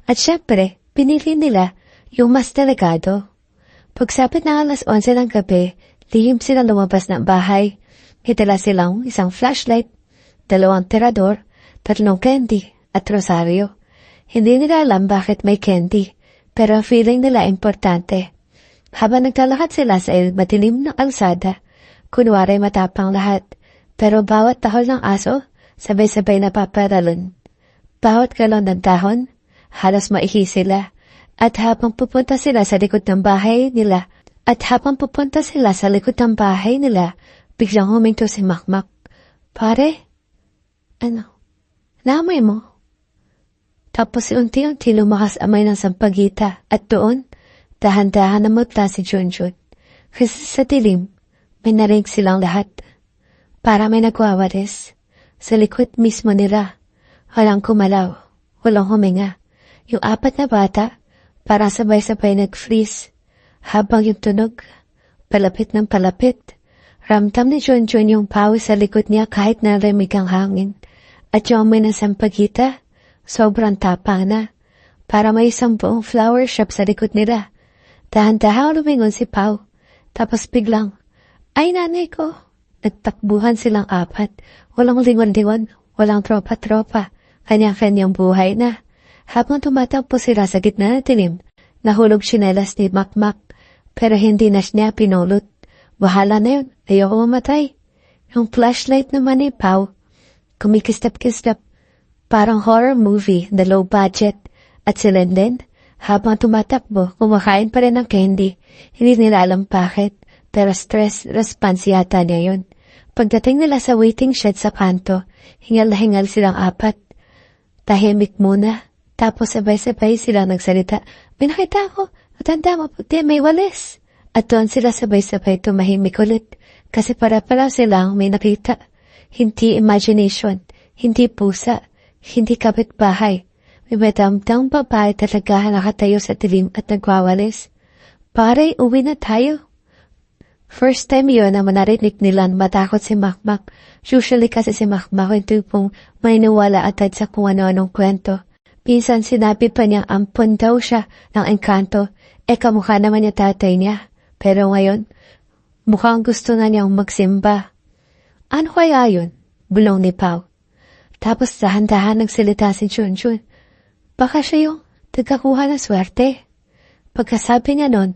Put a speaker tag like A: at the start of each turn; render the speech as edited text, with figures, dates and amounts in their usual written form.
A: At syempre, pinili nila yung mas delikado. Pagsapit na 11:00 ng gabi, lihim silang lumabas ng bahay. Hitala silang isang flashlight, 2 tirador, 3 candy, at rosaryo. Hindi nila alam bakit may candy, pero feeling nila importante. Habang naglalakad sila sa madilim na kalsada, kunwari matapang lahat, pero bawat tahol ng aso, sabay-sabay napaparalon. Bawat galon ng dahon, halos maihi sila. At habang pupunta sila sa likod ng bahay nila, biglang huminto si Makmak. Pare? Ano? Naamoy mo? Tapos unti-unti lumakas amoy ng sampagita at doon, dahan-dahan namutla si Junjun. Kasi sa dilim, may narinig silang lahat. Para may nagwawalis. Sa likod mismo nila, walang kumalaw, walang huminga. Yung 4 na bata, parang sabay-sabay nag-freeze. Habang yung tunog, palapit ng palapit. Ramdam ni Junjun yung pawis sa likod niya kahit narimig ang hangin. At yung amoy ng sampagita, sobrang tapang na. Para may isang buong flower shop sa likod nila. Dahan-dahan lumingon si Pau. Tapos biglang, ay nanay ko. Nagtakbuhan silang 4. Walang lingon-lingon, walang tropa-tropa. Kanya-kanyang buhay na. Habang tumatakbo sila sa gitna ng dilim, nahulog sinelas ni Makmak. Pero hindi na niya pinulot. Bahala na yun, ayoko mamatay. Yung flashlight naman ni Pau, kumikistap-kistap. Parang horror movie na low budget. At si Lenden, habang tumatakbo, kumakain pa rin ng candy. Hindi nila alam bakit, pero stress response yata niya yun. Pagdating nila sa waiting shed sa kanto, hingal na hingal silang 4. Tahimik muna, tapos sabay-sabay silang nagsalita. May nakita ako, matanda mo, puti, may walis. At doon sila sabay-sabay tumahimik ulit, kasi para-para silang may nakita. Hindi imagination, hindi pusa, hindi kapitbahay. May madamdang babae talaga nakatayo sa dilim at nagwawalis. Pare, uwi na tayo. First time yun na manarinig nila matakot si Makmak. Usually kasi si Makmak yung tupong may nawala atad sa kung ano-anong kwento. Pinsan sinabi pa niyang ampun daw siya ng engkanto. Kamukha naman niya tatay niya. Pero ngayon, mukhang gusto na niyang magsimba. Ano kaya yun? Bulong ni Pau. Tapos dahan-dahan nagsalita si Junjun. Baka siya yung tagakuha ng swerte. Pagkasabi niya nun,